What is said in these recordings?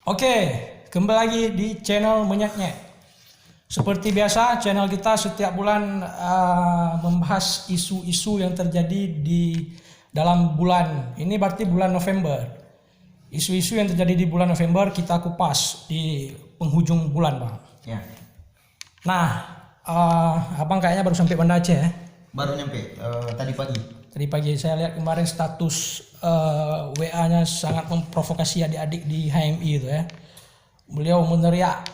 Oke, kembali lagi di channel Menyek-Nyek. Seperti biasa, channel kita setiap bulan membahas isu-isu yang terjadi di dalam bulan. Ini berarti bulan November. Isu-isu yang terjadi di bulan November kita kupas di penghujung bulan, Bang. Ya. Nah, Abang kayaknya baru sampai Banda Aceh ya? Baru nyampe tadi pagi. Tadi pagi saya lihat kemarin status WA-nya sangat memprovokasi adik-adik di HMI itu ya. Beliau meneriak,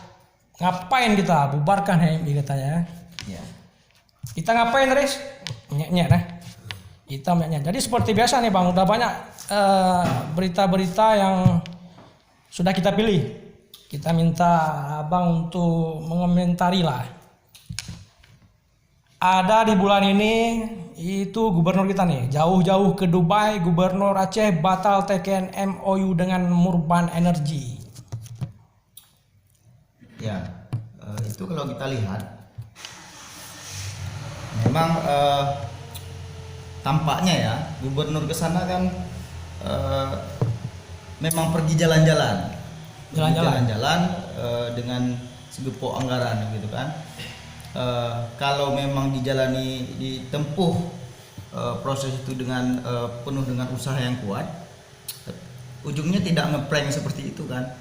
ngapain kita bubarkan HMI katanya. Ya. Kita ngapain Riz? Nyek-nyek nah. Kita nyek-nyek. Jadi seperti biasa nih Bang, udah banyak berita-berita yang sudah kita pilih. Kita minta Abang untuk mengomentari lah. Ada di bulan ini itu gubernur kita nih jauh-jauh ke Dubai, gubernur Aceh batal teken MOU dengan Murban Energy. Ya, itu kalau kita lihat memang tampaknya ya gubernur ke sana kan memang pergi jalan-jalan dengan segepok anggaran gitu kan. Kalau memang ditempuh proses itu dengan penuh dengan usaha yang kuat, ujungnya tidak ngeprank seperti itu kan.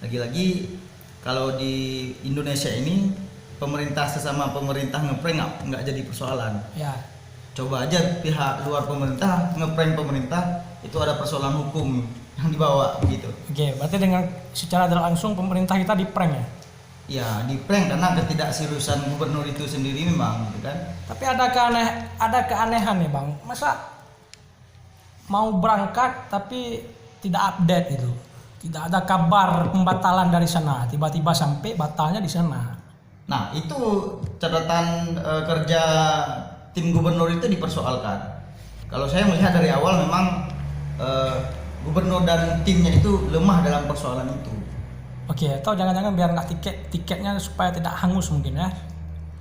Lagi-lagi kalau di Indonesia ini pemerintah sesama pemerintah ngeprank nggak jadi persoalan. Ya. Coba aja pihak luar pemerintah ngeprank pemerintah, itu ada persoalan hukum yang dibawa begitu. Oke, berarti dengan secara tidak langsung pemerintah kita di-prank ya? Ya, di prank karena ketidakseriusan gubernur itu sendiri memang gitu kan. Tapi ada keanehan nih Bang. Masa mau berangkat tapi tidak update gitu. Tidak ada kabar pembatalan dari sana. Tiba-tiba sampai batalnya di sana. Nah, itu catatan kerja tim gubernur itu dipersoalkan. Kalau saya melihat dari awal memang gubernur dan timnya itu lemah dalam persoalan itu. Oke, atau jangan-jangan biar nggak tiketnya supaya tidak hangus mungkin ya.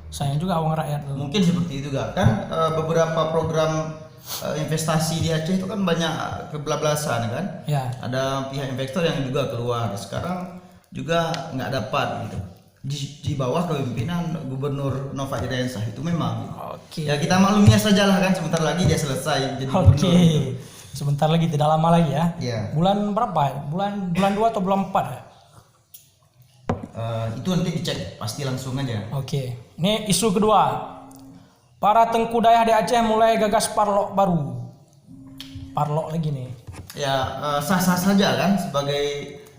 Sayang juga uang rakyat. Mungkin seperti itu kan beberapa program investasi di Aceh itu kan banyak kebablasan kan. Ya. Ada pihak investor yang juga keluar. Sekarang juga nggak dapat gitu. Di bawah kepemimpinan Gubernur Nova Irayansah itu memang. Oke. Ya kita makluminya sajalah kan, sebentar lagi dia selesai jadi gubernur. Oke. Sebentar lagi, tidak lama lagi ya. Iya. Bulan berapa? Bulan 2 atau bulan 4 ya? Itu nanti dicek pasti langsung aja. Oke, ini isu kedua. Para tengku dayah di Aceh mulai gagas parlok baru. Parlok lagi nih. Ya sah-sah saja kan, sebagai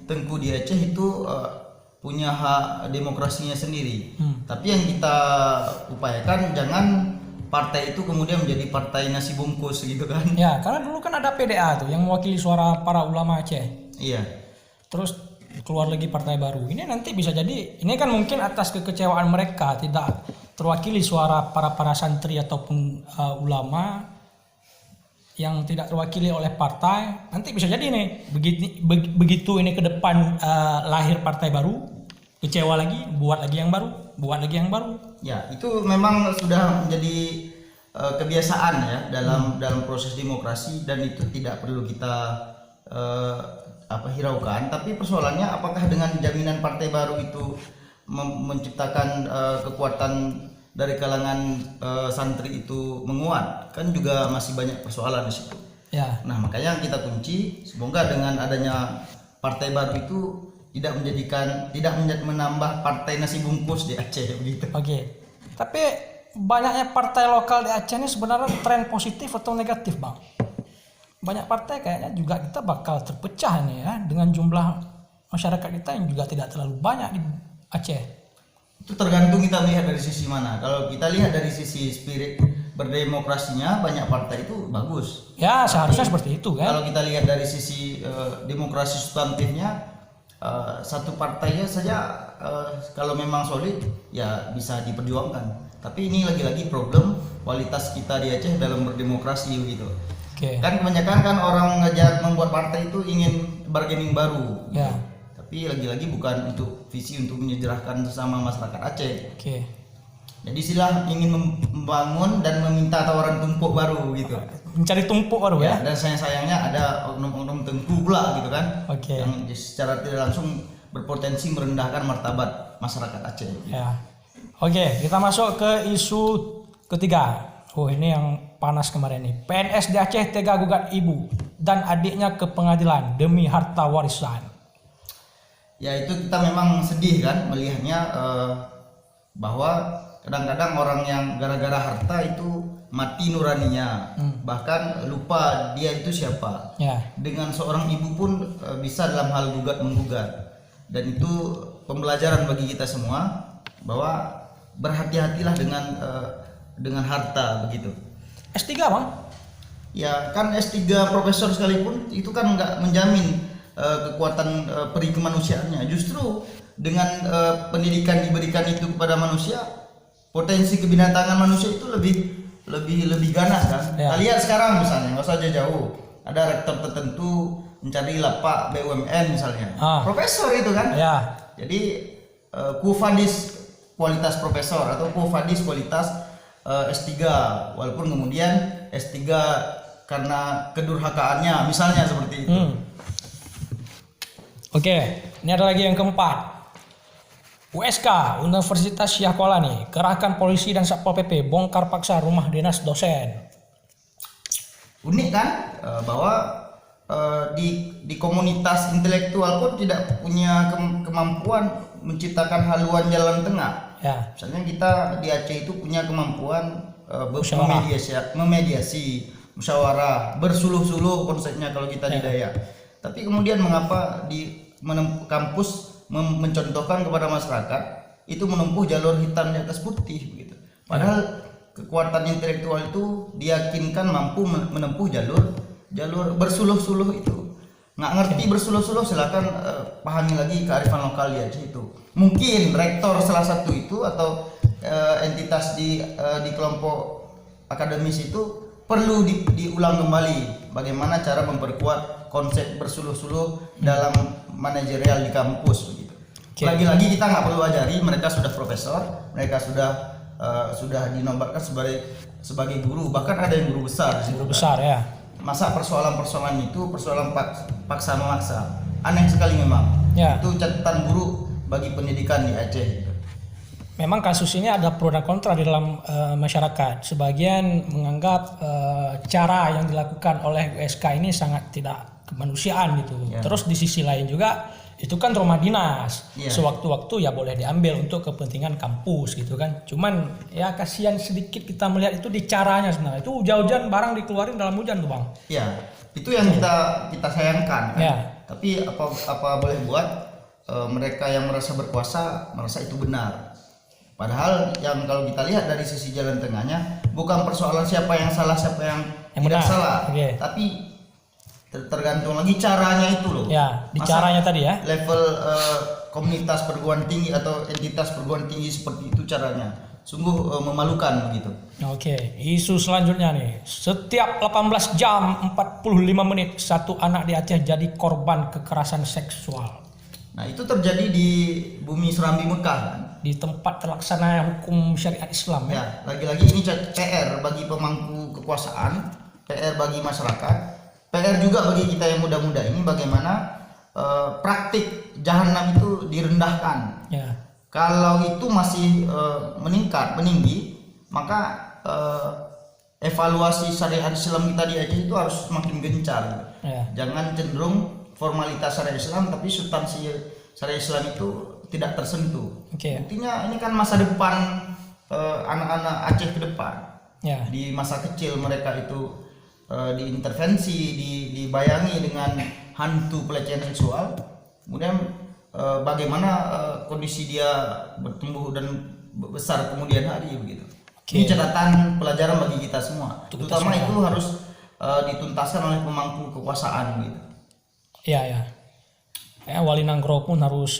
tengku di Aceh itu punya hak demokrasinya sendiri. Tapi yang kita upayakan jangan partai itu kemudian menjadi partai nasi bungkus gitu kan. Ya, karena dulu kan ada PDA tuh yang mewakili suara para ulama Aceh. Iya. Terus keluar lagi partai baru. Ini nanti bisa jadi, ini kan mungkin atas kekecewaan mereka tidak terwakili suara para santri ataupun ulama yang tidak terwakili oleh partai. Nanti bisa jadi nih begitu ini ke depan lahir partai baru, kecewa lagi, buat lagi yang baru. Ya, itu memang sudah menjadi kebiasaan ya dalam proses demokrasi, dan itu tidak perlu kita hiraukan. Tapi persoalannya apakah dengan jaminan partai baru itu menciptakan kekuatan dari kalangan santri itu menguat, kan juga masih banyak persoalan di situ. Ya. Nah, makanya kita kunci semoga dengan adanya partai baru itu tidak menambah partai nasi bungkus di Aceh begitu. Oke. Tapi banyaknya partai lokal di Aceh ini sebenarnya tren positif atau negatif, Bang? Banyak partai kayaknya juga kita bakal terpecah nih ya, dengan jumlah masyarakat kita yang juga tidak terlalu banyak di Aceh. Itu tergantung kita melihat dari sisi mana. Kalau kita lihat dari sisi spirit berdemokrasinya, banyak partai itu bagus. Ya, seharusnya seperti itu kan. Kalau kita lihat dari sisi demokrasi substantifnya, satu partainya saja kalau memang solid ya bisa diperjuangkan. Tapi ini lagi-lagi problem kualitas kita di Aceh dalam berdemokrasi gitu. Oke. Kan kebanyakan kan orang membuat partai itu ingin bargaining baru. Ya. Tapi lagi-lagi bukan untuk visi untuk menyejarahkan sesama masyarakat Aceh. Oke. Jadi istilah ingin membangun dan meminta tawaran tumpuk baru gitu. Mencari tumpuk baru ya. Dan sayangnya ada oknum-oknum tengku pula gitu kan. Oke. Yang secara tidak langsung berpotensi merendahkan martabat masyarakat Aceh. Ya. Oke, kita masuk ke isu ketiga. Oh, ini yang panas kemarin nih. PNS di Aceh tega gugat ibu dan adiknya ke pengadilan demi harta warisan. Ya, itu kita memang sedih kan melihatnya, bahwa kadang-kadang orang yang gara-gara harta itu mati nuraninya, bahkan lupa dia itu siapa. Ya. Dengan seorang ibu pun bisa dalam hal gugat menggugat, dan itu pembelajaran bagi kita semua bahwa berhati-hatilah dengan harta begitu. S3 bang? Ya kan S3 profesor sekalipun itu kan nggak menjamin kekuatan peri kemanusiaannya. Justru dengan pendidikan diberikan itu kepada manusia, potensi kebinatangan manusia itu lebih ganas kan. Ya. Kita lihat sekarang misalnya, nggak usah jauh, ada rektor tertentu mencari lapak BUMN misalnya, profesor itu kan. Ya. Jadi Kufadis kualitas profesor atau Kufadis kualitas S3, walaupun kemudian S3 karena kedurhakaannya misalnya seperti itu. Oke, ini ada lagi yang keempat. USK Universitas Syahkolani kerahkan polisi dan Satpol PP bongkar paksa rumah dinas dosen. Unik kan, bahwa di komunitas intelektual pun tidak punya kemampuan menciptakan haluan jalan tengah. Ya. Misalnya kita di Aceh itu punya kemampuan memediasi, musyawarah, bersuluh-suluh konsepnya kalau kita di Dayak. Tapi kemudian mengapa di kampus mencontohkan kepada masyarakat itu menempuh jalur hitam di atas putih begitu. Padahal kekuatan intelektual itu diyakinkan mampu menempuh jalur bersuluh-suluh itu. Nggak ngerti bersuluh-suluh, silakan pahami lagi kearifan lokal di Aceh itu. Mungkin rektor salah satu itu atau entitas di kelompok akademis itu perlu diulang kembali bagaimana cara memperkuat konsep bersuluh-suluh dalam manajerial di kampus begitu. Lagi-lagi kita nggak perlu ajari, mereka sudah profesor, mereka sudah dinobatkan sebagai guru, bahkan ada yang guru besar. Guru besar ya. Masa persoalan-persoalan itu persoalan paksa memaksa, aneh sekali memang. Ya. Itu catatan buruk bagi pendidikan di Aceh. Memang kasus ini ada pro dan kontra di dalam masyarakat. Sebagian menganggap cara yang dilakukan oleh USK ini sangat tidak kemanusiaan gitu. Ya. Terus di sisi lain juga itu kan rumah dinas. Ya. Sewaktu-waktu ya boleh diambil untuk kepentingan kampus gitu kan. Cuman ya kasihan sedikit kita melihat itu di caranya sebenarnya. Itu hujan-hujan barang dikeluarin dalam hujan tuh bang. Ya, itu yang kita sayangkan kan. Ya. Tapi apa boleh buat, mereka yang merasa berkuasa merasa itu benar. Padahal yang kalau kita lihat dari sisi jalan tengahnya bukan persoalan siapa yang salah siapa yang tidak benar. salah, Oke. tapi tergantung lagi caranya itu loh. Ya, di Masa caranya tadi ya. level komunitas perguruan tinggi atau entitas perguruan tinggi seperti itu caranya sungguh memalukan begitu. Oke, isu selanjutnya nih. Setiap 18 jam 45 menit satu anak di Aceh jadi korban kekerasan seksual. Nah, itu terjadi di bumi Serambi Mekah kan. Di tempat terlaksana hukum syariat Islam ya. Ya, lagi-lagi ini PR bagi pemangku kekuasaan, PR bagi masyarakat, PR juga bagi kita yang muda-muda ini bagaimana praktik jahanam itu direndahkan. Ya. Kalau itu masih meninggi, maka evaluasi syariat Islam kita di Aceh itu harus semakin gencar. Ya. Jangan cenderung formalitas syariat Islam tapi substansi syariat Islam itu tidak tersentuh. Oke. Intinya ini kan masa depan anak-anak Aceh ke depan. Ya. Di masa kecil mereka itu diintervensi, dibayangi dengan hantu pelecehan seksual. Kemudian bagaimana kondisi dia bertumbuh dan besar kemudian hari begitu. Oke. Ini catatan pelajaran bagi kita semua. Untuk kita Terutama semua. itu harus dituntaskan oleh pemangku kekuasaan gitu. Ya, ya. Ya, Wali Nanggro pun harus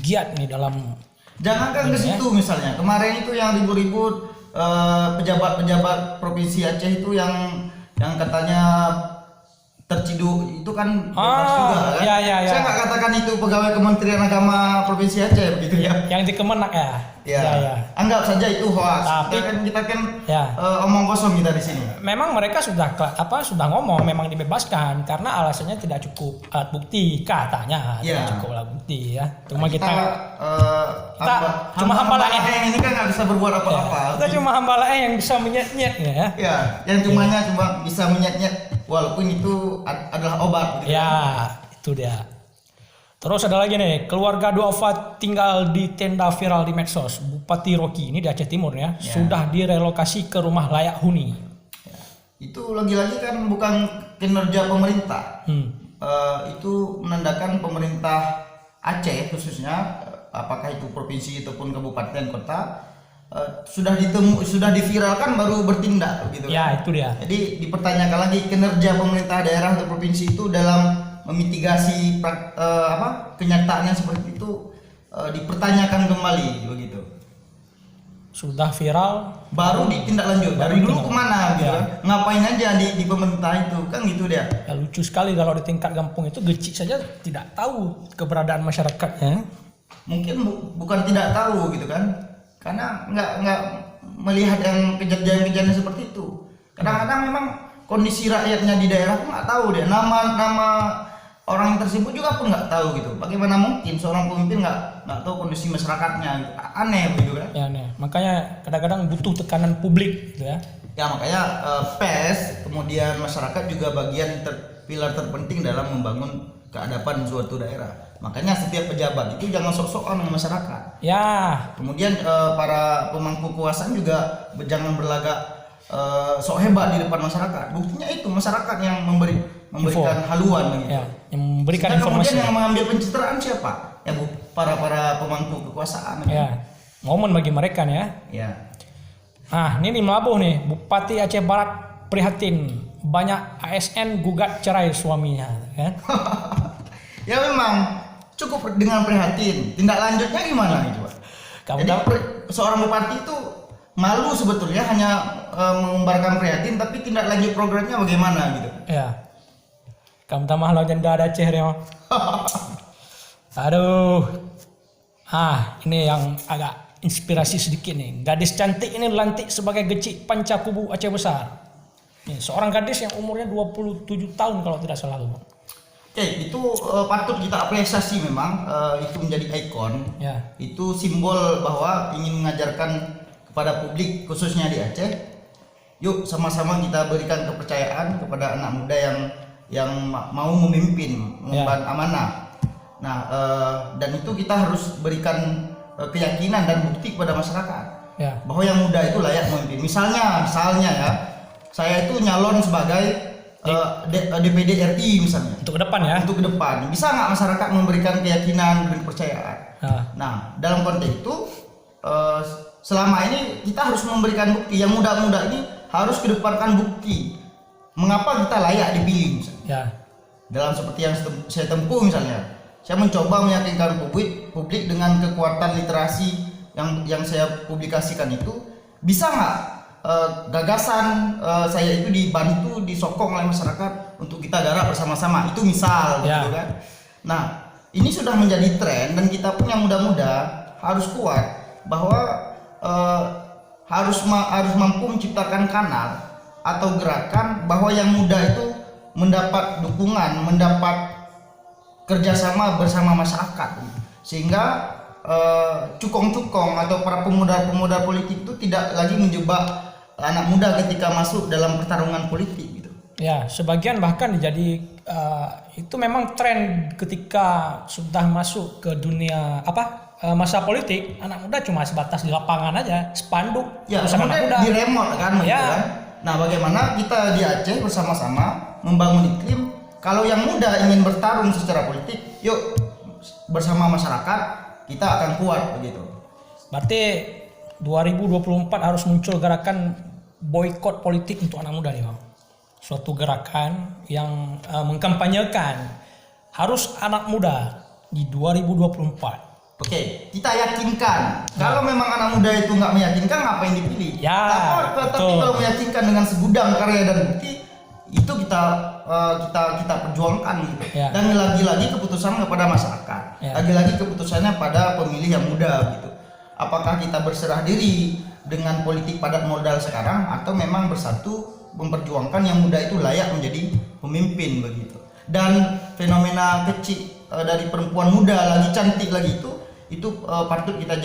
giat nih dalam. Jangankan ke situ misalnya. Kemarin itu yang ribut-ribut pejabat-pejabat provinsi Aceh itu yang katanya terciduk itu kan bebas juga kan. Ya. Saya nggak katakan itu pegawai Kementerian Agama Provinsi Aceh begitu ya. Yang di Kemenak ya. Ya. Anggap saja itu hoax. Tapi Kita kan ya. omong kosong kita di sini. Memang mereka sudah ngomong memang dibebaskan karena alasannya tidak cukup alat bukti katanya, tidak cukup alat bukti ya. Cuma kita cuma hamba lain ini kan nggak bisa berbuat apa-apa. Kita cuma hamba lain yang bisa menyet-nyet ya. Ya, yang cuma bisa menyet-nyet walaupun itu adalah obat gitu. Ya, itu dia. Terus ada lagi nih, keluarga Duafa tinggal di tenda viral di medsos. Bupati Rocky ini di Aceh Timur ya, sudah direlokasi ke rumah layak huni. Ya. Itu lagi-lagi kan bukan kinerja pemerintah. Itu menandakan pemerintah Aceh khususnya, apakah itu provinsi ataupun kabupaten kota, sudah diviralkan baru bertindak gitu. Ya, itu dia. Jadi dipertanyakan lagi kinerja pemerintah daerah atau provinsi itu dalam memitigasi kenyataan yang seperti itu, dipertanyakan kembali begitu. Sudah viral baru ditindaklanjut. Dari dulu kemana gitu kan? Ngapain aja di pemerintah itu kan gitu dia. Ya, lucu sekali kalau di tingkat kampung itu gecik saja tidak tahu keberadaan masyarakatnya. Mungkin bukan tidak tahu gitu kan, karena nggak melihat yang kejadian-kejadian seperti itu. Kadang-kadang memang kondisi rakyatnya di daerah pun nggak tahu dia, nama orang tersebut juga pun nggak tahu gitu. Bagaimana mungkin seorang pemimpin nggak tahu kondisi masyarakatnya gitu. Aneh begitu kan. Ya aneh. Makanya kadang-kadang butuh tekanan publik gitu ya. Ya makanya PES kemudian masyarakat juga bagian pilar terpenting dalam membangun keadapan suatu daerah. Makanya setiap pejabat itu jangan sok-sokan dengan masyarakat. Ya. Kemudian para pemangku kekuasaan juga jangan berlagak sok hebat di depan masyarakat. Buktinya itu masyarakat yang memberikan haluan gitu. Ya, yang memberikan informasi. Kemudian yang mengambil pencitraan siapa? Ya para pemangku kekuasaan. Ya. Momen bagi mereka nih ya. Ya. Nah, ini di Melabuh nih, Bupati Aceh Barat prihatin banyak ASN gugat cerai suaminya, kan? Ya memang cukup dengan prihatin. Tindak lanjutnya gimana gitu, Pak? Jadi seorang bupati itu malu sebetulnya hanya mengumbarkan prihatin, tapi tindak lanjut programnya bagaimana gitu? Ya. Kamu tamah lo janda ada Aceh nih. Aduh. Ini yang agak inspirasi sedikit nih. Gadis cantik ini lantik sebagai gecik panca kubu Aceh Besar. Nih, seorang gadis yang umurnya 27 tahun kalau tidak salah. Oke, itu patut kita apresiasi memang, itu menjadi ikon. Ya. Itu simbol bahwa ingin mengajarkan kepada publik khususnya di Aceh, yuk sama-sama kita berikan kepercayaan kepada anak muda yang mau memimpin, mengemban amanah. Nah, dan itu kita harus berikan keyakinan dan bukti kepada masyarakat bahwa yang muda itu layak memimpin. Misalnya ya, saya itu nyalon sebagai DPD RI misalnya. Untuk ke depan ya. Untuk ke depan. Bisa nggak masyarakat memberikan keyakinan dan kepercayaan? Nah, dalam konteks itu selama ini kita harus memberikan bukti. Yang muda-muda ini harus kedepankan bukti. Mengapa kita layak dipilih misalnya. Ya. Dalam seperti yang saya tempuh misalnya. Saya mencoba meyakinkan publik dengan kekuatan literasi yang saya publikasikan itu, bisa nggak gagasan saya itu dibantu, disokong oleh masyarakat untuk kita garap bersama-sama. Itu misal gitu kan. Nah, ini sudah menjadi tren dan kita pun yang muda-muda harus kuat bahwa harus mampu menciptakan kanal atau gerakan bahwa yang muda itu mendapat dukungan, mendapat kerjasama bersama masyarakat, sehingga cukong-cukong atau para pemuda-pemuda politik itu tidak lagi menjebak anak muda ketika masuk dalam pertarungan politik gitu. Ya, sebagian bahkan jadi itu memang tren ketika sudah masuk ke dunia masa politik, anak muda cuma sebatas di lapangan aja, spanduk. Ya, kemudian diremot kan, kan. Nah, bagaimana kita di Aceh bersama-sama membangun iklim kalau yang muda ingin bertarung secara politik, yuk bersama masyarakat kita akan kuat begitu. Berarti 2024 harus muncul gerakan boykot politik untuk anak muda nih, Bang. Suatu gerakan yang mengkampanyekan harus anak muda di 2024. Oke, kita yakinkan. Kalau memang anak muda itu nggak meyakinkan, ngapain dipilih? Ya, tapi kalau meyakinkan dengan segudang karya dan bukti, itu kita perjuangkan gitu. Ya. Dan lagi-lagi keputusan kepada masyarakat, Ya. lagi-lagi keputusannya pada pemilih yang muda gitu. Apakah kita berserah diri dengan politik padat modal sekarang atau memang bersatu memperjuangkan yang muda itu layak menjadi pemimpin begitu. Dan fenomena kecil dari perempuan muda lagi cantik lagi itu patut kita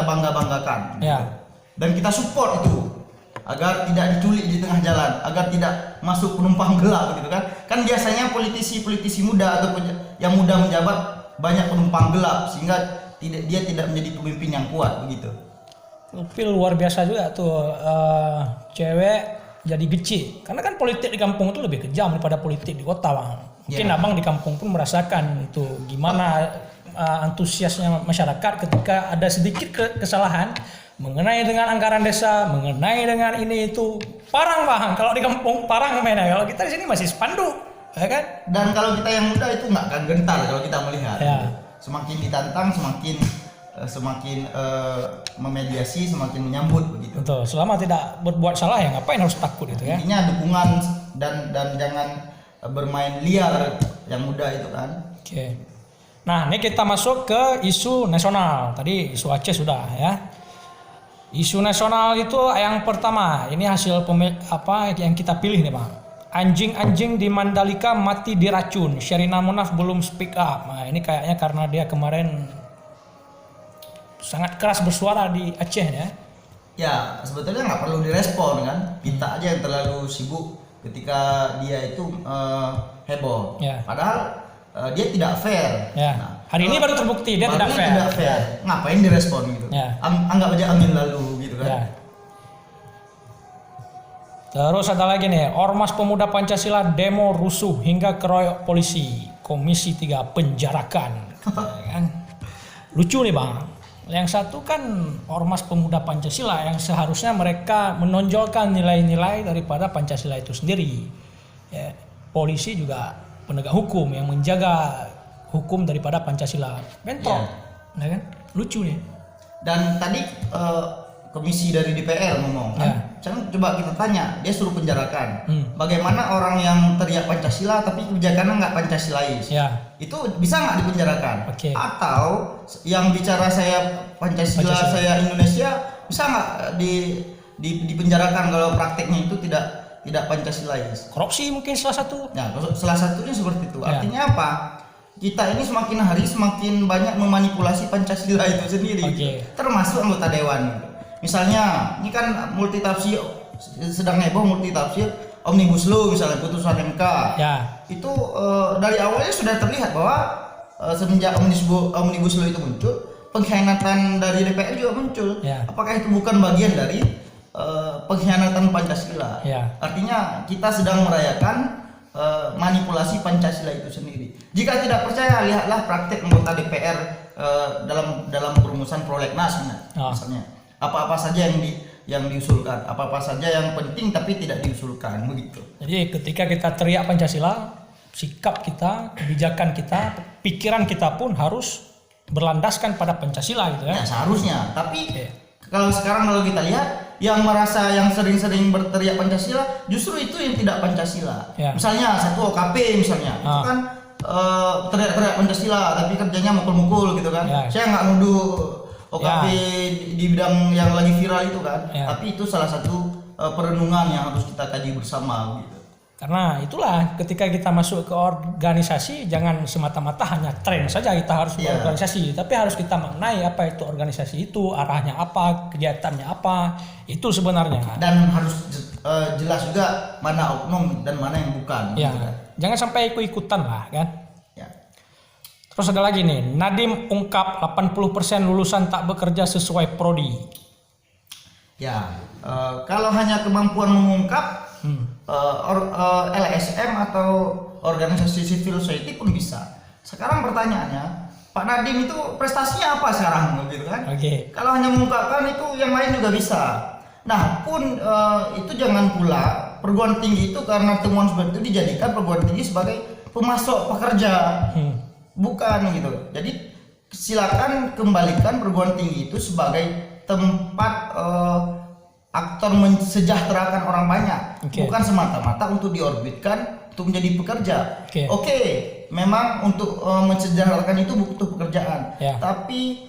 banggakan. Ya. Dan kita support itu agar tidak diculik di tengah jalan, agar tidak masuk penumpang gelap gitu kan. Kan biasanya politisi muda atau yang muda menjabat banyak penumpang gelap sehingga dia tidak menjadi pemimpin yang kuat begitu. Tapi luar biasa juga tuh cewek jadi geci. Karena kan politik di kampung itu lebih kejam daripada politik di kota, Bang. Mungkin Ya. Abang di kampung pun merasakan itu gimana antusiasnya masyarakat ketika ada sedikit kesalahan mengenai dengan anggaran desa, mengenai dengan ini itu parang, Bang. Kalau di kampung parang mainnya. Kalau kita di sini masih spanduk, ya kan? Dan kalau kita yang muda itu nggak akan gentar kalau kita melihat. Ya. Semakin ditantang, semakin memediasi, semakin menyambut begitu. Betul. Selama tidak berbuat salah ya ngapain harus takut itu ya? Intinya dukungan dan jangan bermain liar yang muda itu kan. Oke. Nah, ini kita masuk ke isu nasional. Tadi isu Aceh sudah ya. Isu nasional itu yang pertama. Ini hasil yang kita pilih nih, Bang. Anjing-anjing di Mandalika mati diracun. Sherina Munaf belum speak up. Nah, ini kayaknya karena dia kemarin sangat keras bersuara di Aceh ya. Ya sebetulnya nggak perlu direspon kan. Kita aja yang terlalu sibuk ketika dia itu heboh. Ya. Padahal dia tidak fair. Ya. Nah, Hari ini baru terbukti dia tidak fair. Tidak fair. Ngapain direspon gitu? Ya. Anggap aja angin lalu gitu kan. Ya. Terus ada lagi nih, Ormas Pemuda Pancasila demo rusuh hingga keroyok polisi. Komisi 3 penjarakan. Ya kan? Lucu nih, Bang. Yang satu kan Ormas Pemuda Pancasila yang seharusnya mereka menonjolkan nilai-nilai daripada Pancasila itu sendiri. Ya, polisi juga penegak hukum yang menjaga hukum daripada Pancasila. Bentrok. Ya kan? Lucu nih. Dan tadi komisi dari DPR ngomong kan. Ya. Coba kita tanya, dia suruh penjarakan. Bagaimana orang yang teriak Pancasila tapi kebijakannya nggak Pancasilais? Ya. Itu bisa nggak dipenjarakan? Oke. Atau yang bicara saya Pancasila, saya Indonesia, bisa nggak dipenjarakan kalau prakteknya itu tidak Pancasilais? Korupsi mungkin salah satu. Nah, salah satunya seperti itu. Ya. Artinya apa? Kita ini semakin hari semakin banyak memanipulasi Pancasila itu sendiri. Oke. Termasuk anggota dewan. Misalnya, ini kan multitafsir, sedang heboh multitafsir Omnibus Law misalnya putusan MK. Ya. Itu dari awalnya sudah terlihat bahwa semenjak Omnibus Law itu muncul, pengkhianatan dari DPR juga muncul. Ya. Apakah itu bukan bagian dari pengkhianatan Pancasila? Ya. Artinya kita sedang merayakan manipulasi Pancasila itu sendiri. Jika tidak percaya, lihatlah praktek anggota DPR dalam perumusan prolegnas misalnya. Apa-apa saja yang diusulkan, apa-apa saja yang penting tapi tidak diusulkan begitu. Jadi ketika kita teriak Pancasila, sikap kita, kebijakan kita, pikiran kita pun harus berlandaskan pada Pancasila gitu ya. Ya seharusnya, tapi Oke. kalau kita lihat yang merasa yang sering-sering berteriak Pancasila justru itu yang tidak Pancasila. Ya. Misalnya satu OKP misalnya, itu kan teriak-teriak Pancasila tapi kerjanya mukul-mukul gitu kan. Ya. Saya nggak nuduh OKP di bidang yang lagi viral itu kan, Ya. tapi itu salah satu perenungan yang harus kita kaji bersama gitu. Karena itulah ketika kita masuk ke organisasi jangan semata-mata hanya tren saja kita harus Iya. berorganisasi, tapi harus kita maknai apa itu organisasi itu, arahnya apa, kegiatannya apa, itu sebenarnya. Dan harus jelas juga mana oknum dan mana yang bukan. Ya, gitu kan. jangan sampai ikut-ikutan lah kan. Ya. Terus ada lagi nih, Nadiem ungkap 80% lulusan tak bekerja sesuai prodi. Ya, kalau hanya kemampuan mengungkap, LSM atau organisasi civil society pun bisa. Sekarang pertanyaannya, Pak Nadiem itu prestasinya apa sekarang, gitu kan? Oke. Kalau hanya mengungkapkan itu, yang lain juga bisa. Nah, pun itu jangan pula perguruan tinggi itu karena temuan seperti itu dijadikan perguruan tinggi sebagai pemasok pekerja. Bukan gitu. Jadi silakan kembalikan perguruan tinggi itu sebagai tempat aktor mensejahterakan orang banyak, Oke. bukan semata-mata untuk diorbitkan untuk menjadi pekerja. Oke. Oke, memang untuk mensejahterakan itu butuh pekerjaan, Ya. tapi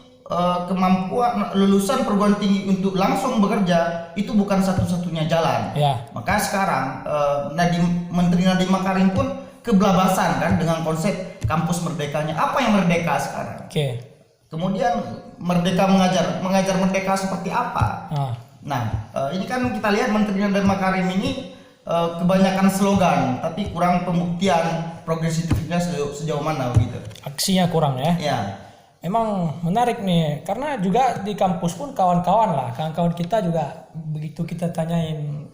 kemampuan lulusan perguruan tinggi untuk langsung bekerja itu bukan satu-satunya jalan. Ya. Maka sekarang Menteri Nadiem Makarim pun kebelabasan kan dengan konsep kampus merdekanya. Apa yang merdeka sekarang? Oke. Kemudian merdeka mengajar merdeka seperti apa? Ah. Nah, ini kan kita lihat Menteri Nadiem Makarim ini kebanyakan slogan, tapi kurang pembuktian progresivitasnya sejauh mana begitu. Aksinya kurang ya. Ya, Emang menarik nih, karena juga di kampus pun kawan-kawan kita juga begitu kita tanyain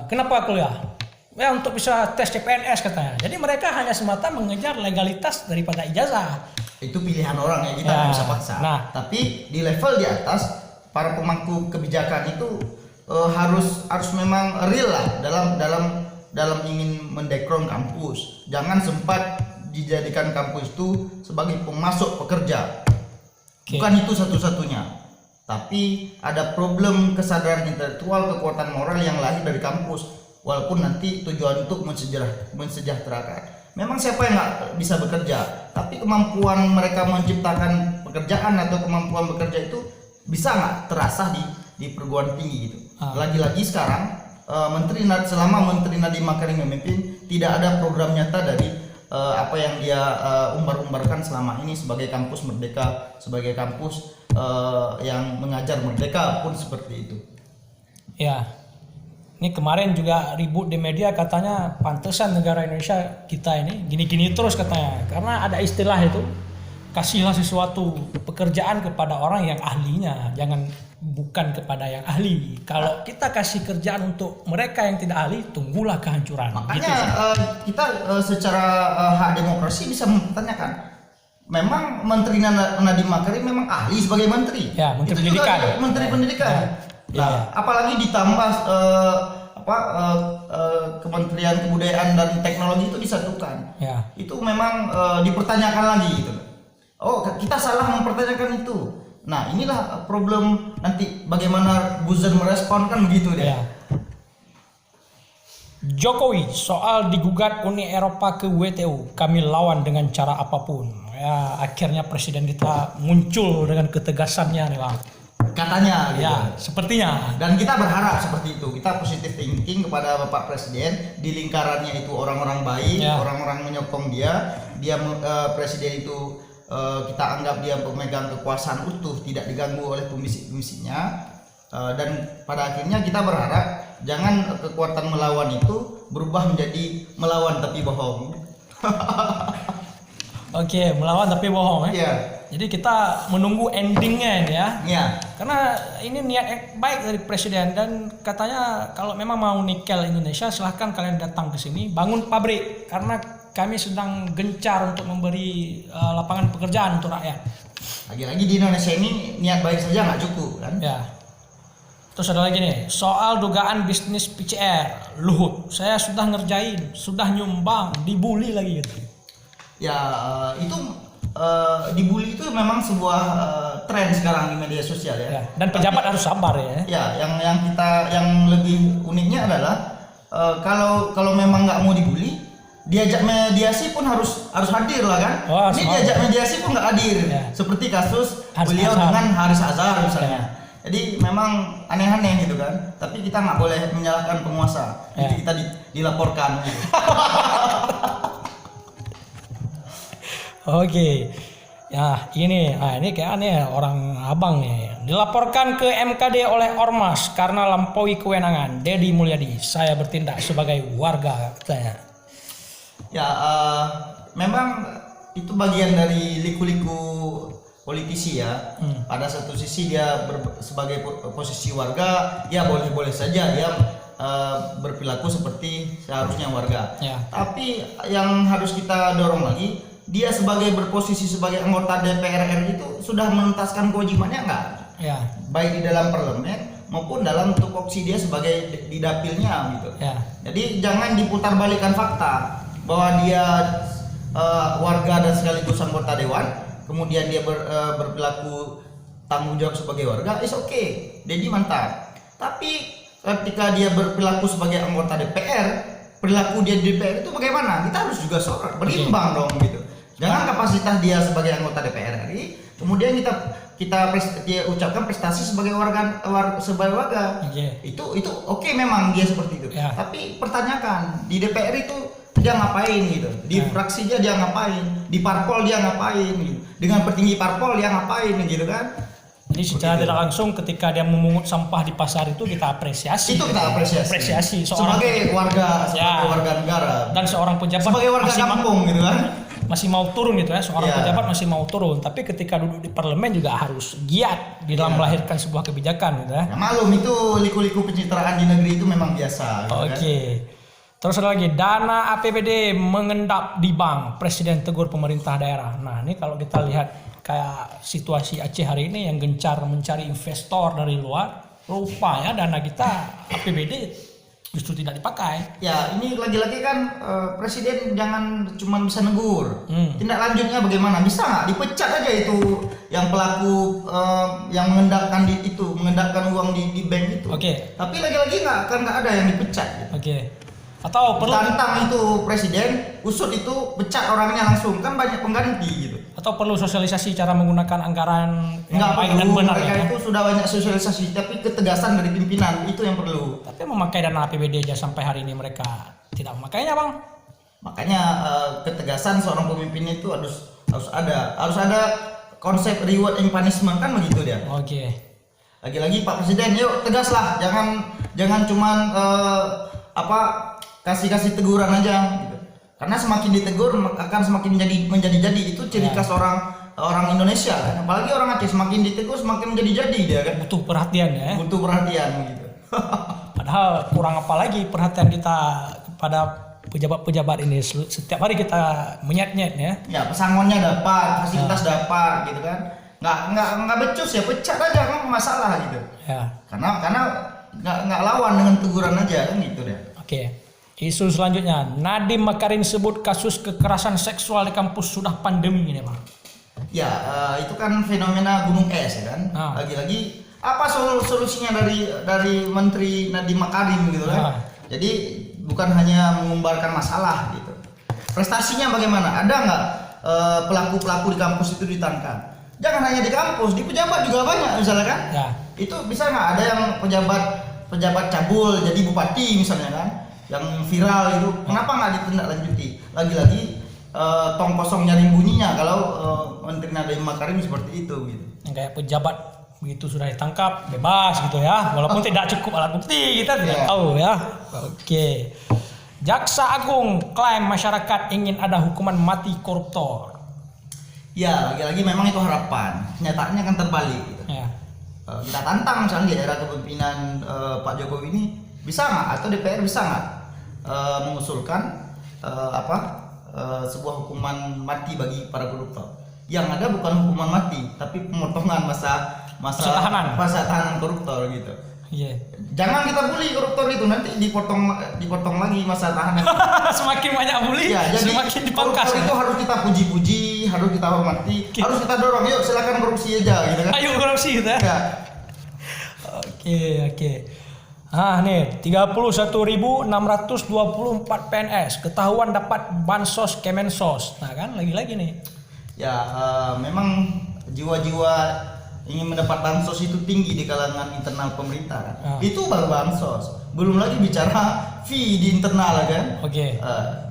kenapa kuliah? Ya untuk bisa tes CPNS katanya. Jadi mereka hanya semata mengejar legalitas daripada ijazah. itu pilihan orang ya, kita Ya, nggak bisa paksa. nah. Tapi di level di atas para pemangku kebijakan itu harus memang real lah dalam ingin mendekrong kampus. Jangan sempat dijadikan kampus itu sebagai pemasok pekerja. Oke. Bukan itu satu-satunya. Tapi ada problem kesadaran intelektual, kekuatan moral yang lahir dari kampus. Walaupun nanti tujuan untuk mensejahterakan. Memang siapa yang nggak bisa bekerja, tapi kemampuan mereka menciptakan pekerjaan atau kemampuan bekerja itu bisa nggak terasa di perguruan tinggi gitu. Lagi-lagi sekarang selama Menteri Nadiem Makarim memimpin, tidak ada program nyata dari apa yang dia umbar-umbarkan selama ini sebagai kampus merdeka, sebagai kampus yang mengajar merdeka pun seperti itu. Ya, ini kemarin juga ribut di media katanya pantesan negara Indonesia kita ini gini-gini terus katanya. Karena ada istilah itu, kasihlah sesuatu pekerjaan kepada orang yang ahlinya, bukan kepada yang ahli. Kalau kita kasih kerjaan untuk mereka yang tidak ahli, tunggulah kehancuran. Makanya Gitu sih. kita secara hak demokrasi bisa mempertanyakan. Memang Menteri Nadiem Makarim memang ahli sebagai menteri. Ya, Menteri Itu juga Pendidikan. Menteri Pendidikan. Ya. Nah, Ya. apalagi ditambah Kementerian Kebudayaan dan Teknologi itu disatukan. Ya. Itu memang dipertanyakan lagi gitu. Oh, kita salah mempertanyakan itu. Nah, inilah problem nanti bagaimana buzzer merespon kan begitu deh. Ya. Jokowi soal digugat Uni Eropa ke WTO, kami lawan dengan cara apapun. Ya, akhirnya presiden kita muncul dengan ketegasannya nih Bang. Katanya gitu. Ya, sepertinya. Dan kita berharap seperti itu. Kita positive thinking kepada Bapak Presiden, di lingkarannya itu orang-orang baik, Ya. orang-orang menyokong dia. Presiden itu kita anggap dia pemegang kekuasaan utuh, tidak diganggu oleh pembisik-pembisiknya. Dan pada akhirnya kita berharap jangan kekuatan melawan itu berubah menjadi melawan tapi bohong. Oke, melawan tapi bohong ya. Iya. Jadi kita menunggu endingnya ya. Iya. Karena ini niat baik dari presiden dan katanya kalau memang mau nikel Indonesia silahkan kalian datang ke sini bangun pabrik karena kami sedang gencar untuk memberi lapangan pekerjaan untuk rakyat. Lagi-lagi di Indonesia ini niat baik saja nggak cukup kan? Ya. Terus ada lagi nih, soal dugaan bisnis PCR, Luhut. Saya sudah ngerjain, sudah nyumbang, dibully lagi gitu. Ya itu dibully itu memang sebuah tren sekarang di media sosial ya. Ya, dan pejabat harus sabar ya. Ya, yang lebih uniknya adalah kalau memang nggak mau dibully, diajak mediasi pun harus hadir lah kan. Oh, ini diajak mediasi pun nggak hadir. Ya. Seperti kasus Haris beliau Azhar. dengan Haris Azhar misalnya. Ya. Jadi memang aneh-aneh gitu kan. Tapi kita nggak boleh menyalahkan penguasa. Ya. Itu kita dilaporkan. Gitu. Oke. Ya, ini kayak aneh orang abang nih. Dilaporkan ke MKD oleh Ormas karena lampaui kewenangan. Dedi Mulyadi, saya bertindak sebagai warga katanya. Ya, memang itu bagian dari liku-liku politisi ya. Pada satu sisi dia sebagai posisi warga, ya boleh-boleh saja dia berperilaku seperti seharusnya warga. Ya. Tapi yang harus kita dorong lagi, dia berposisi sebagai anggota DPR RI itu sudah menuntaskan kewajibannya enggak? Ya. Baik di dalam parlemen maupun dalam tupoksi dia sebagai di dapilnya gitu. Ya. Jadi jangan diputarbalikkan fakta bahwa dia warga dan sekaligus anggota dewan, kemudian dia berperilaku tanggung jawab sebagai warga, is okay, jadi mantap. Tapi ketika dia berperilaku sebagai anggota DPR, perilaku dia di DPR itu bagaimana? Kita harus juga berimbang dong gitu. Jangan kapasitas dia sebagai anggota DPR RI, kemudian dia ucapkan prestasi sebagai warga. Itu oke, memang dia seperti itu. Ya. Tapi pertanyakan di DPR itu dia ngapain gitu, di fraksinya dia ngapain, di parpol dia ngapain gitu, dengan petinggi parpol dia ngapain gitu kan. Jadi secara tidak langsung ketika dia memungut sampah di pasar itu kita apresiasi. Itu kita apresiasi. Sebagai warga negara dan seorang pejabat sebagai warga kampung gitu kan. Masih mau turun gitu ya, seorang pejabat masih mau turun, tapi ketika duduk di parlemen juga harus giat di dalam melahirkan sebuah kebijakan gitu ya. Ya malum, itu liku-liku pencitraan di negeri itu memang biasa gitu. Oke. Terus ada lagi, dana APBD mengendap di bank, Presiden tegur pemerintah daerah. Nah ini kalau kita lihat kayak situasi Aceh hari ini yang gencar mencari investor dari luar, rupanya dana kita APBD justru tidak dipakai. Ya ini lagi-lagi kan Presiden jangan cuma bisa negur. Tindak lanjutnya bagaimana? Bisa nggak dipecat aja itu yang pelaku yang mengendapkan uang di bank itu. Oke. Tapi lagi-lagi nggak ada yang dipecat. Gitu. Oke. Atau perlu tantang itu presiden, usut itu pecat orangnya langsung, kan banyak pengganti gitu. Atau perlu sosialisasi cara menggunakan anggaran yang baik dan benar. Mereka ya? Itu sudah banyak sosialisasi, tapi ketegasan dari pimpinan itu yang perlu. Tapi memakai dana APBD aja sampai hari ini mereka tidak memakainya, Bang. Makanya ketegasan seorang pemimpin itu harus ada konsep reward and punishment, kan begitu dia. Oke. Lagi-lagi Pak Presiden, yuk tegaslah, jangan cuman kasih teguran aja gitu. Karena semakin ditegur akan semakin menjadi itu ciri khas orang Indonesia kan. Apalagi orang Aceh, semakin ditegur semakin menjadi dia kan. Butuh perhatian ya. Butuh perhatian gitu. Padahal kurang apa lagi perhatian kita kepada pejabat-pejabat ini. Setiap hari kita menyet-nyet ya. Ya, pesangonnya dapat, fasilitas dapat gitu kan. Nggak becus ya, pecat aja, nggak masalah gitu. Ya. Karena nggak lawan dengan teguran aja kan gitu deh. Oke. Isu selanjutnya, Nadiem Makarim sebut kasus kekerasan seksual di kampus sudah pandemi ini, Bang. Ya, itu kan fenomena gunung es ya kan. Lagi-lagi apa solusinya dari Menteri Nadiem Makarim gitu kan. Jadi bukan hanya mengumbarkan masalah gitu. Prestasinya bagaimana? Ada nggak pelaku-pelaku di kampus itu ditangkap? Jangan hanya di kampus, di pejabat juga banyak misalnya kan. Ya. Itu bisa nggak ada yang pejabat cabul jadi bupati misalnya kan? Yang viral itu, kenapa nggak ditindaklanjuti? Lagi-lagi tong kosong nyaring bunyinya kalau Menteri Nadiem Makarim seperti itu gitu. Kayak pejabat begitu sudah ditangkap bebas gitu ya, walaupun tidak cukup alat bukti, kita tidak tahu ya. Oke. Jaksa Agung klaim masyarakat ingin ada hukuman mati koruptor. Ya, lagi-lagi memang itu harapan. Kenyataannya kan terbalik gitu. Ya. Kita tantang misalnya di era kepemimpinan Pak Jokowi ini, bisa nggak atau DPR bisa nggak mengusulkan sebuah hukuman mati bagi para koruptor? Yang ada bukan hukuman mati, tapi pemotongan masa tahanan koruptor gitu. Yeah. Jangan kita bully koruptor itu, nanti dipotong lagi masa tahanan. Semakin banyak bully, ya, jadi semakin dipangkas. Koruptor itu harus kita puji-puji, harus kita hormati, harus kita dorong. Yuk silakan korupsi aja gitu kan. Ayo korupsi gitu ya. Oke. Nih 31.624 PNS ketahuan dapat bansos Kemensos. Nah kan lagi-lagi nih. Ya memang jiwa-jiwa ingin mendapat bansos itu tinggi di kalangan internal pemerintah kan. Itu baru bansos. Belum lagi bicara fee di internal kan. Oke.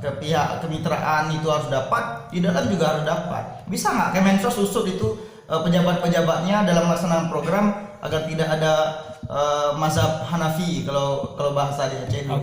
Ke pihak kemitraan itu harus dapat, di dalam juga harus dapat. Bisa nggak Kemensos usut itu pejabat-pejabatnya dalam melaksanakan program agar tidak ada mazhab Hanafi kalau bahasa di Aceh itu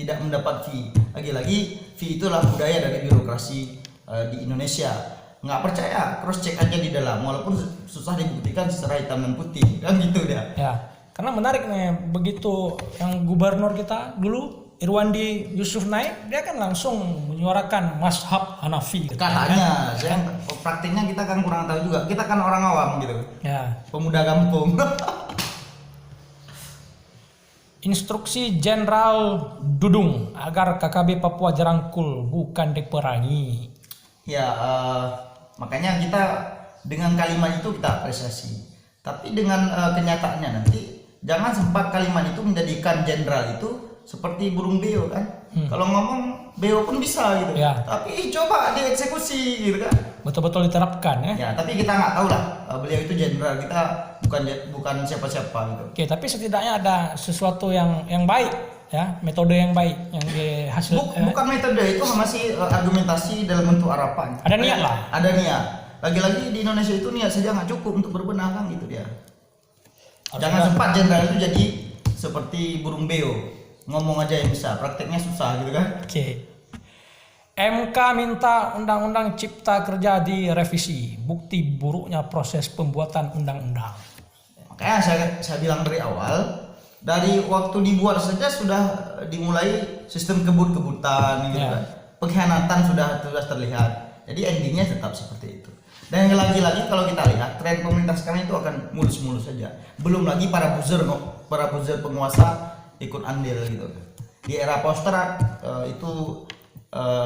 tidak mendapat fee. Lagi-lagi fee itulah budaya dari birokrasi di Indonesia. Nggak percaya, cross check aja di dalam, walaupun susah dibuktikan secara hitam dan putih kan gitu dia. Ya, karena menarik nih, begitu yang gubernur kita dulu Irwandi Yusuf naik, dia kan langsung menyuarakan mazhab Hanafi. Katanya, praktiknya kita kan kurang tahu juga. Kita kan orang awam gitu. Ya. Pemuda kampung. Instruksi Jenderal Dudung agar KKB Papua dirangkul bukan diperangi. Ya, makanya kita dengan kalimat itu kita apresiasi. Tapi dengan kenyataannya nanti jangan sempat kalimat itu menjadikan jenderal itu seperti burung beo kan. Kalau ngomong beo pun bisa gitu. Ya. Tapi coba dieksekusi gitu kan. Betul-betul diterapkan ya. Ya, tapi kita nggak tahu lah. Beliau itu jenderal, kita bukan siapa-siapa gitu. Oke, tapi setidaknya ada sesuatu yang baik ya, metode yang baik yang dihasilkan. Bukan metode, itu masih argumentasi dalam bentuk harapan. Ada niat lah. Ada niat. Lagi-lagi di Indonesia itu niat saja nggak cukup untuk berbenah kan gitu dia. Jangan sempat jenderal itu jadi seperti burung beo, ngomong aja yang bisa, prakteknya susah gitu kan. Oke. MK minta Undang-Undang Cipta Kerja direvisi, bukti buruknya proses pembuatan undang-undang. Makanya saya bilang dari awal, dari waktu dibuat saja sudah dimulai sistem kebut-kebutan gitu kan. Pengkhianatan sudah terlihat. Jadi endingnya tetap seperti itu. Dan lagi-lagi kalau kita lihat tren pemerintah sekarang itu akan mulus-mulus saja. Belum lagi para buzzer penguasa ikut andil gitu. Di era poster itu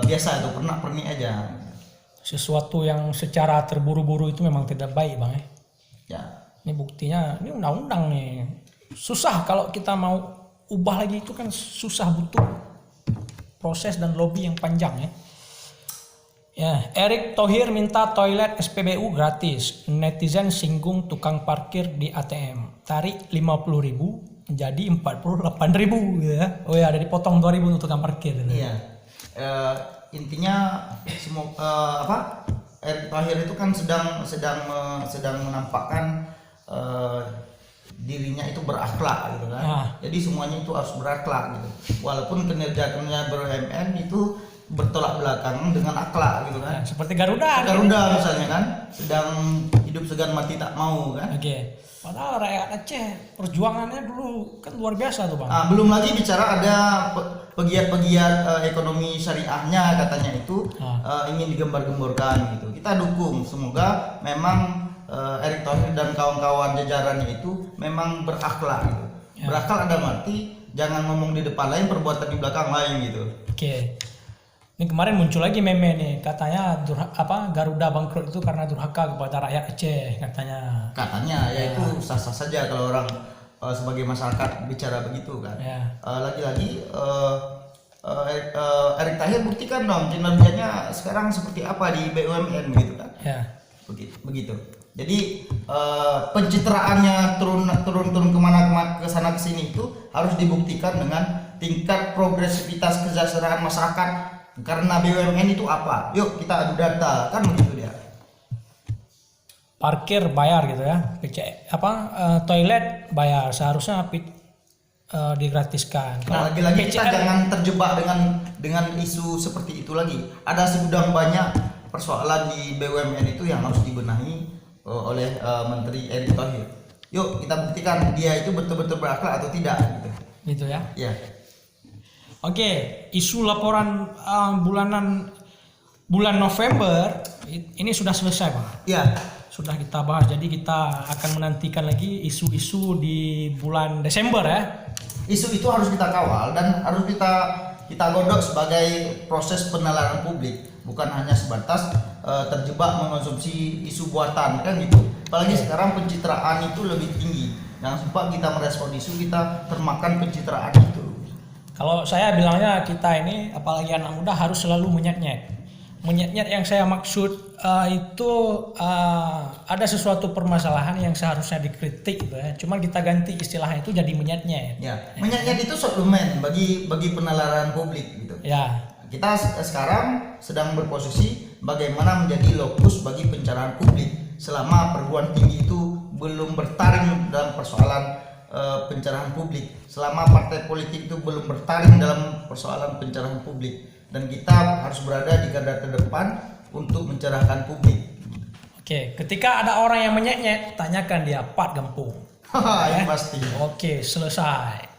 biasa itu pernik aja. Sesuatu yang secara terburu-buru itu memang tidak baik, Bang ya. Ya. Ini buktinya, ini undang-undang nih. Susah kalau kita mau ubah lagi itu kan susah, butuh proses dan lobby yang panjang ya. Ya, Erick Thohir minta toilet SPBU gratis. Netizen singgung tukang parkir di ATM. Tarik 50.000 menjadi 48.000 ya. Oh ya, ada dipotong 2.000 untuk tukang parkir. Iya. Intinya Erick Thohir itu kan sedang menampakkan dirinya itu berakhlak gitu kan. Jadi semuanya itu harus berakhlak gitu. Walaupun kinerja BUMN itu bertolak belakang dengan akhlak gitu kan. Seperti Garuda misalnya kan, sedang hidup segan mati tak mau kan. Oke. Padahal rakyat Aceh perjuangannya dulu kan luar biasa tuh Bang. Belum lagi bicara ada pegiat-pegiat ekonomi syariahnya katanya itu ingin digembar-gemborkan gitu. Kita dukung, semoga memang Erick Thohir dan kawan-kawan jajarannya itu memang berakhlak gitu. Ya. Berakhlak ada arti jangan ngomong di depan lain, perbuatan di belakang lain gitu. Oke. Ini kemarin muncul lagi meme nih, katanya Garuda bangkrut itu karena durhaka kepada rakyat Aceh katanya. Katanya ya itu sah-sah saja kalau orang sebagai masyarakat bicara begitu kan. Ya. Lagi-lagi Erick Thohir buktikan dong kinerjanya sekarang seperti apa di BUMN gitu kan. Ya. Begitu. Jadi pencitraannya turun kemana ke sana ke sini itu harus dibuktikan dengan tingkat progresivitas kesejahteraan masyarakat. Karena BUMN itu apa? Yuk kita adu data, kan begitu dia. Parkir bayar gitu ya. Toilet bayar, seharusnya digratiskan. Nah, lagi-lagi kita jangan terjebak dengan isu seperti itu lagi. Ada segudang banyak persoalan di BUMN itu yang harus dibenahi oleh Menteri Erick Thohir. Yuk kita buktikan dia itu betul-betul berakhlak atau tidak gitu. Gitu ya. Iya. Oke, isu laporan bulan November ini sudah selesai, Bang. Iya. Sudah kita bahas. Jadi kita akan menantikan lagi isu-isu di bulan Desember ya. Isu itu harus kita kawal dan harus kita godok sebagai proses penalaran publik, bukan hanya sebatas terjebak mengonsumsi isu buatan kan gitu. Apalagi sekarang pencitraan itu lebih tinggi. Jangan sempat kita merespon isu, kita termakan pencitraan itu. Kalau saya bilangnya kita ini apalagi anak muda harus selalu menyet-nyet. Menyet-nyet yang saya maksud itu ada sesuatu permasalahan yang seharusnya dikritik gitu ya. Cuman kita ganti istilahnya itu jadi menyet-nyet. Ya, menyet-nyet itu suplemen bagi penalaran publik gitu. Ya. Kita sekarang sedang berposisi bagaimana menjadi lokus bagi pencerahan publik selama perguruan tinggi itu belum bertaring dalam persoalan pencerahan publik, selama partai politik itu belum bertaring dalam persoalan pencerahan publik, dan kita harus berada di garda terdepan untuk mencerahkan publik. Oke, ketika ada orang yang menyet-nyet, tanyakan dia Pat Gempung. Haha, ya? Pasti. Oke, selesai.